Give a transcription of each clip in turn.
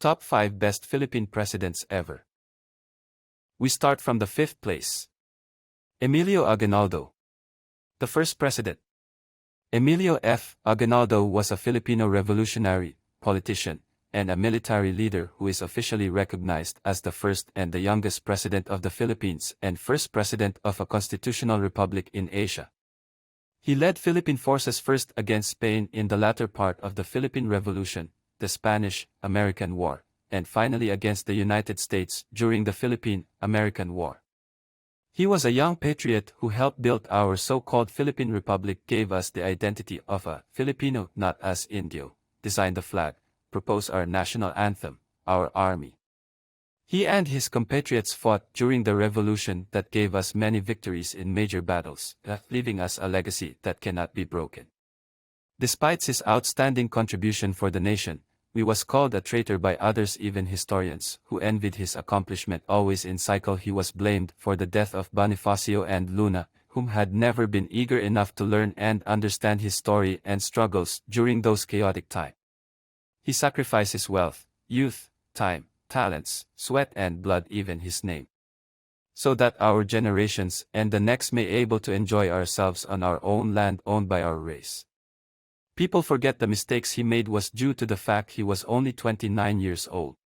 Top 5 Best Philippine Presidents Ever. We start from the 5th place. Emilio Aguinaldo. The first president. Emilio F. Aguinaldo was a Filipino revolutionary, politician, and a military leader who is officially recognized as the first and the youngest president of the Philippines and first president of a constitutional republic in Asia. He led Philippine forces first against Spain in the latter part of the Philippine Revolution, the Spanish-American War, and finally against the United States during the Philippine-American War. He was a young patriot who helped build our so-called Philippine Republic, gave us the identity of a Filipino, not as Indio, designed the flag, proposed our national anthem, our army. He and his compatriots fought during the revolution that gave us many victories in major battles, leaving us a legacy that cannot be broken. Despite his outstanding contribution for the nation, he was called a traitor by others, even historians, who envied his accomplishment. Always in cycle he was blamed for the death of Bonifacio and Luna, whom had never been eager enough to learn and understand his story and struggles during those chaotic times. He sacrificed his wealth, youth, time, talents, sweat and blood, even his name, so that our generations and the next may able to enjoy ourselves on our own land owned by our race. People forget the mistakes he made was due to the fact he was only 29 years old.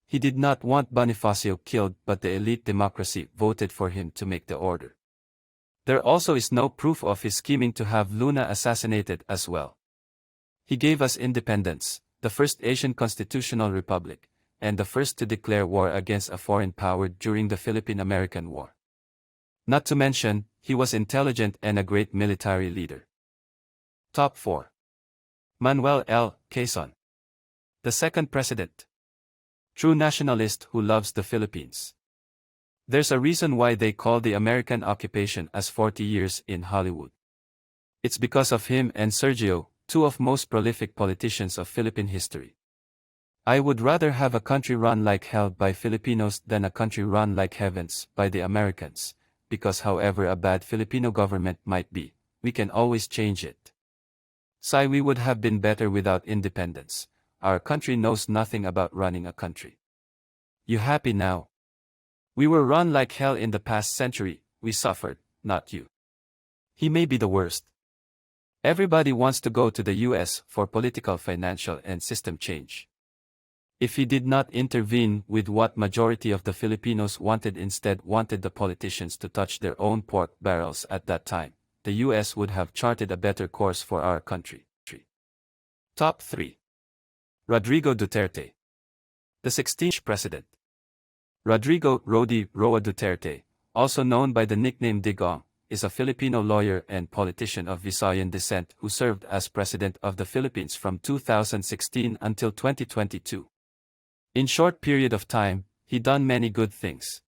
He did not want Bonifacio killed, but the elite democracy voted for him to make the order. There also is no proof of his scheming to have Luna assassinated as well. He gave us independence, the first Asian constitutional republic, and the first to declare war against a foreign power during the Philippine-American War. Not to mention, he was intelligent and a great military leader. Top 4. Manuel L. Quezon. The second president. True nationalist who loves the Philippines. There's a reason why they call the American occupation as 40 years in Hollywood. It's because of him and Sergio, two of most prolific politicians of Philippine history. I would rather have a country run like hell by Filipinos than a country run like heavens by the Americans, because however a bad Filipino government might be, we can always change it. We would have been better without independence. Our country knows nothing about running a country. You happy now? We were run like hell in the past century, we suffered, not you. He may be the worst. Everybody wants to go to the US for political, financial and system change. If he did not intervene with what majority of the Filipinos wanted, instead wanted the politicians to touch their own pork barrels at that time, the US would have charted a better course for our country. Top 3. Rodrigo Duterte. The 16th president. Rodrigo Rodi Roa Duterte, also known by the nickname Digong, is a Filipino lawyer and politician of Visayan descent who served as president of the Philippines from 2016 until 2022. In short period of time, he done many good things.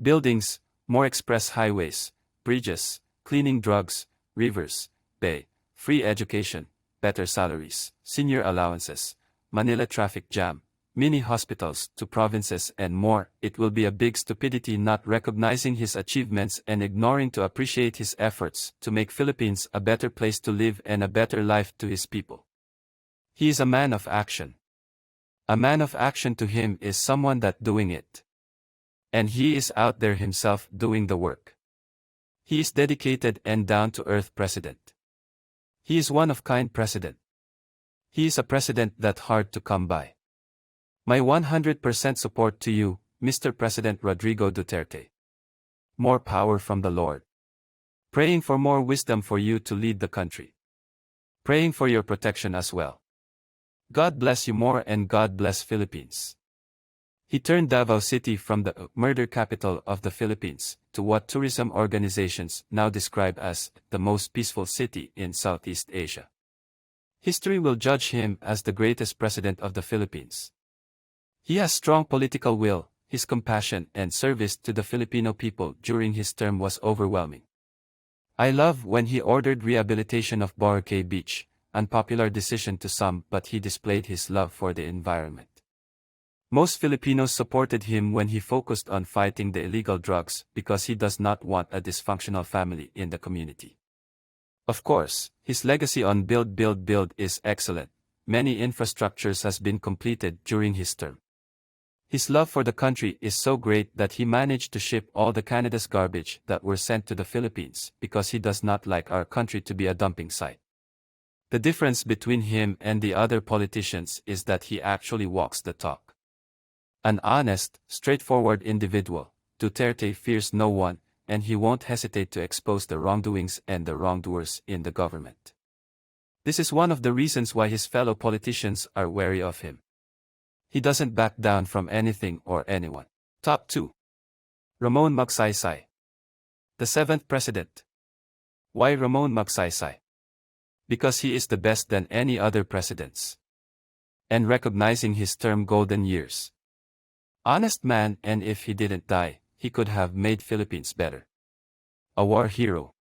Buildings, more express highways, bridges, cleaning drugs, rivers, bay, free education, better salaries, senior allowances, Manila traffic jam, mini hospitals to provinces and more. It will be a big stupidity not recognizing his achievements and ignoring to appreciate his efforts to make Philippines a better place to live and a better life to his people. He is a man of action. A man of action to him is someone that doing it. And he is out there himself doing the work. He is dedicated and down-to-earth president. He is one-of-kind president. He is a president that hard to come by. My 100% support to you, Mr. President Rodrigo Duterte. More power from the Lord. Praying for more wisdom for you to lead the country. Praying for your protection as well. God bless you more and God bless Philippines. He turned Davao City from the murder capital of the Philippines to what tourism organizations now describe as the most peaceful city in Southeast Asia. History will judge him as the greatest president of the Philippines. He has strong political will, his compassion and service to the Filipino people during his term was overwhelming. I love when he ordered rehabilitation of Boracay Beach, unpopular decision to some, but he displayed his love for the environment. Most Filipinos supported him when he focused on fighting the illegal drugs because he does not want a dysfunctional family in the community. Of course, his legacy on Build is excellent, many infrastructures has been completed during his term. His love for the country is so great that he managed to ship all the Canada's garbage that were sent to the Philippines because he does not like our country to be a dumping site. The difference between him and the other politicians is that he actually walks the talk. An honest, straightforward individual, Duterte fears no one, and he won't hesitate to expose the wrongdoings and the wrongdoers in the government. This is one of the reasons why his fellow politicians are wary of him. He doesn't back down from anything or anyone. Top 2. Ramon Magsaysay. The 7th President. Why Ramon Magsaysay? Because he is the best than any other presidents. And recognizing his term golden years. Honest man, and if he didn't die, he could have made Philippines better. A war hero.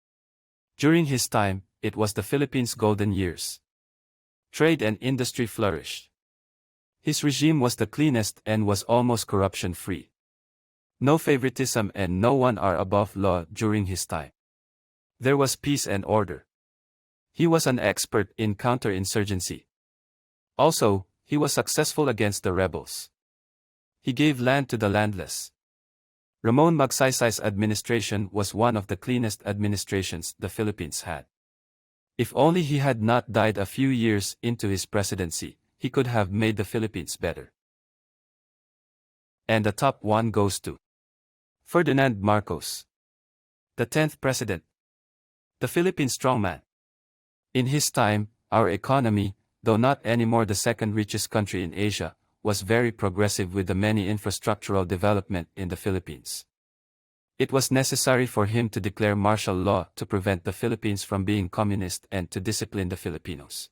During his time, it was the Philippines' golden years. Trade and industry flourished. His regime was the cleanest and was almost corruption-free. No favoritism and no one are above law during his time. There was peace and order. He was an expert in counterinsurgency. Also, he was successful against the rebels. He gave land to the landless. Ramon Magsaysay's administration was one of the cleanest administrations the Philippines had. If only he had not died a few years into his presidency, he could have made the Philippines better. And the top 1 goes to Ferdinand Marcos, the 10th President, the Philippine strongman. In his time, our economy, though not anymore the second richest country in Asia, was very progressive with the many infrastructural development in the Philippines. It was necessary for him to declare martial law to prevent the Philippines from being communist and to discipline the Filipinos.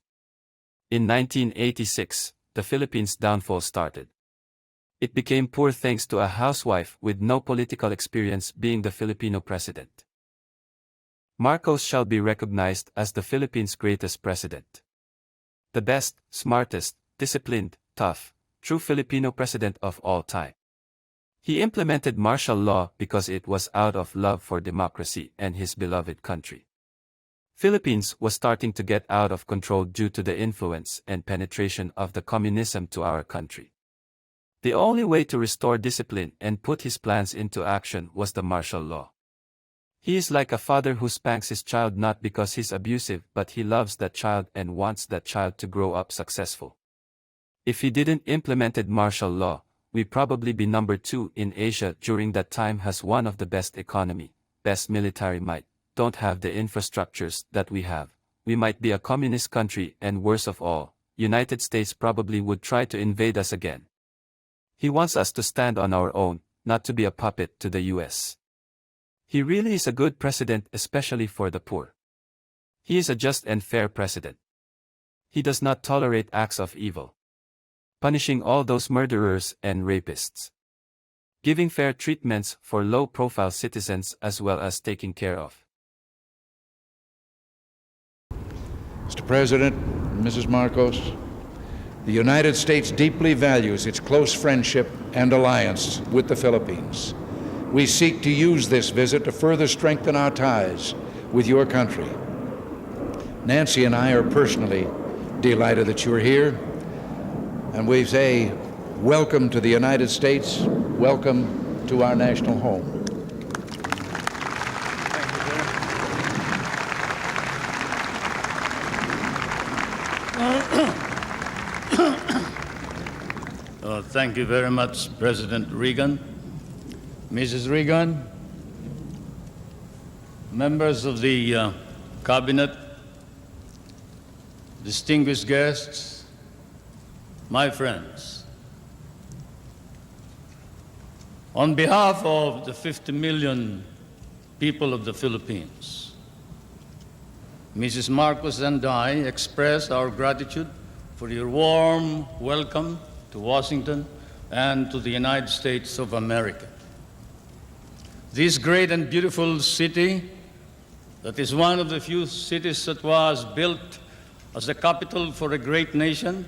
In 1986, the Philippines' downfall started. It became poor thanks to a housewife with no political experience being the Filipino president. Marcos shall be recognized as the Philippines' greatest president. The best, smartest, disciplined, tough, true Filipino president of all time. He implemented martial law because it was out of love for democracy and his beloved country. Philippines was starting to get out of control due to the influence and penetration of the communism to our country. The only way to restore discipline and put his plans into action was the martial law. He is like a father who spanks his child not because he's abusive but he loves that child and wants that child to grow up successful. If he didn't implemented martial law, we'd probably be number 2 in Asia during that time, has one of the best economy, best military might, don't have the infrastructures that we have. We might be a communist country and worst of all, United States probably would try to invade us again. He wants us to stand on our own, not to be a puppet to the US. He really is a good president, especially for the poor. He is a just and fair president. He does not tolerate acts of evil. Punishing all those murderers and rapists. Giving fair treatments for low-profile citizens as well as taking care of. Mr. President, Mrs. Marcos, the United States deeply values its close friendship and alliance with the Philippines. We seek to use this visit to further strengthen our ties with your country. Nancy and I are personally delighted that you're here, and we say welcome to the United States, welcome to our national home. Thank you very much, President Reagan. Mrs. Reagan, members of the Cabinet, distinguished guests, my friends. On behalf of the 50 million people of the Philippines, Mrs. Marcos and I express our gratitude for your warm welcome to Washington and to the United States of America. This great and beautiful city, that is one of the few cities that was built as the capital for a great nation,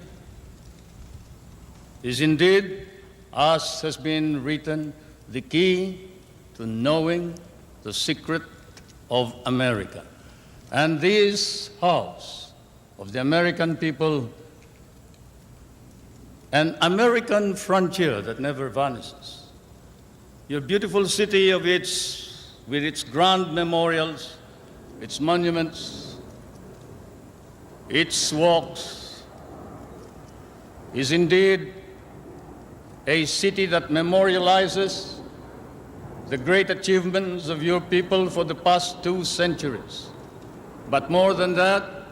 is indeed, as has been written, the key to knowing the secret of America. And this house of the American people an American frontier that never vanishes. Your beautiful city with its grand memorials, its monuments, its walks, is indeed a city that memorializes the great achievements of your people for the past 2 centuries. But more than that,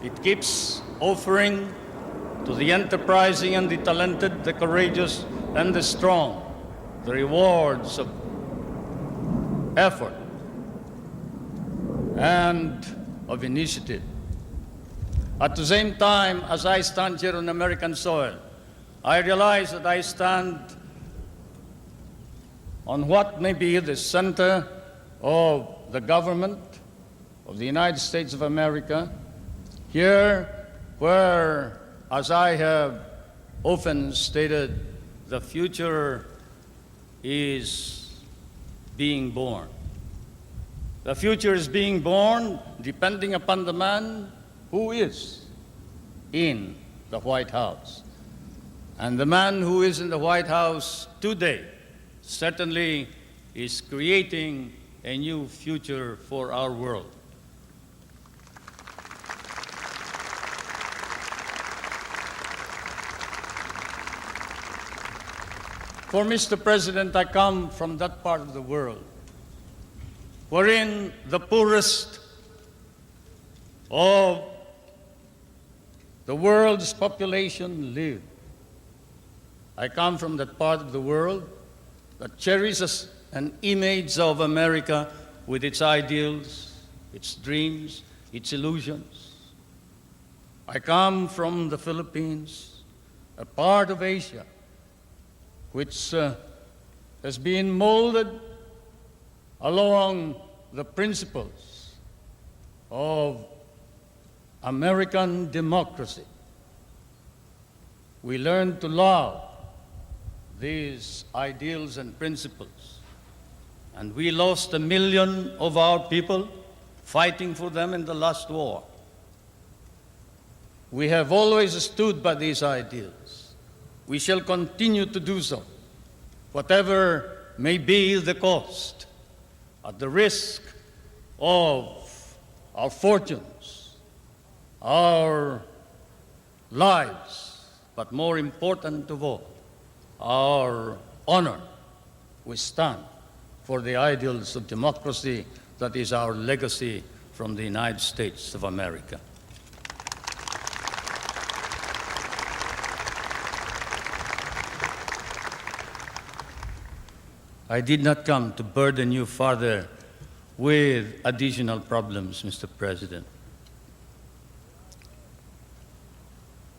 it keeps offering to the enterprising and the talented, the courageous and the strong, the rewards of effort and of initiative. At the same time, as I stand here on American soil, I realize that I stand on what may be the center of the government of the United States of America, here where, as I have often stated, the future is being born. The future is being born depending upon the man who is in the White House. And the man who is in the White House today certainly is creating a new future for our world. For Mr. President, I come from that part of the world wherein the poorest of the world's population live. I come from that part of the world that cherishes an image of America with its ideals, its dreams, its illusions. I come from the Philippines, a part of Asia which has been molded along the principles of American democracy. We learn to love these ideals and principles, and we lost 1 million of our people fighting for them in the last war. We have always stood by these ideals. We shall continue to do so, whatever may be the cost, at the risk of our fortunes, our lives, but more important of all, our honor. We stand for the ideals of democracy that is our legacy from the United States of America. I did not come to burden you further with additional problems, Mr. President.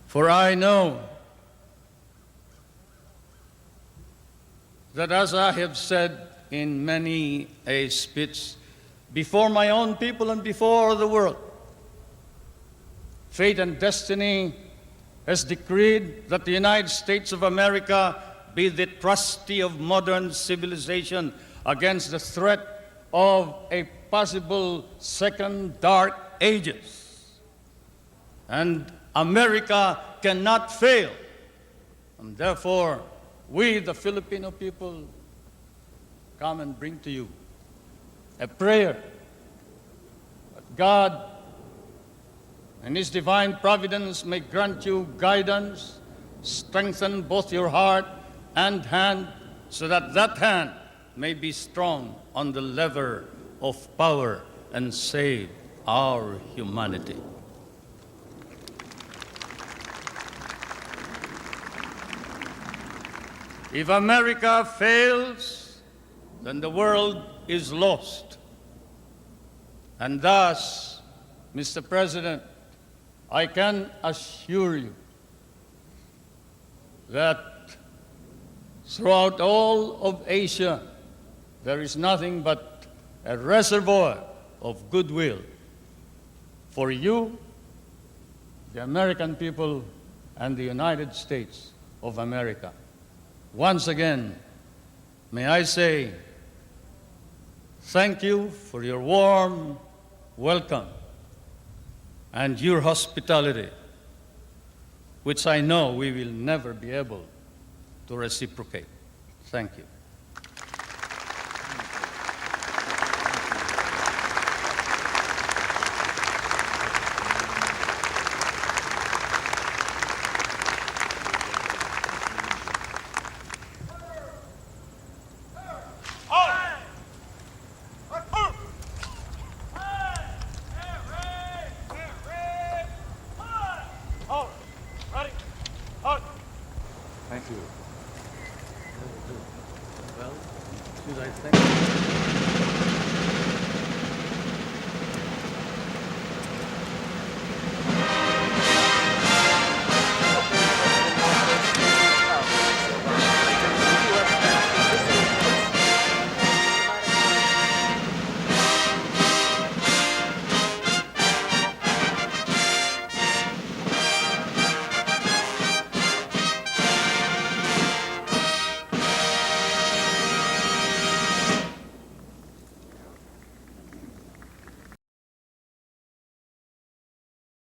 For I know that, as I have said in many a speech before my own people and before the world, fate and destiny has decreed that the United States of America be the trustee of modern civilization against the threat of a possible second dark ages. And America cannot fail. And therefore, we, the Filipino people, come and bring to you a prayer that God and His divine providence may grant you guidance, strengthen both your heart and hand, so that that hand may be strong on the lever of power and save our humanity. If America fails, then the world is lost. And thus, Mr. President, I can assure you that throughout all of Asia, there is nothing but a reservoir of goodwill for you, the American people, and the United States of America. Once again, may I say thank you for your warm welcome and your hospitality. which I know we will never be able to reciprocate. Thank you. Thank you. Well, should I thank you?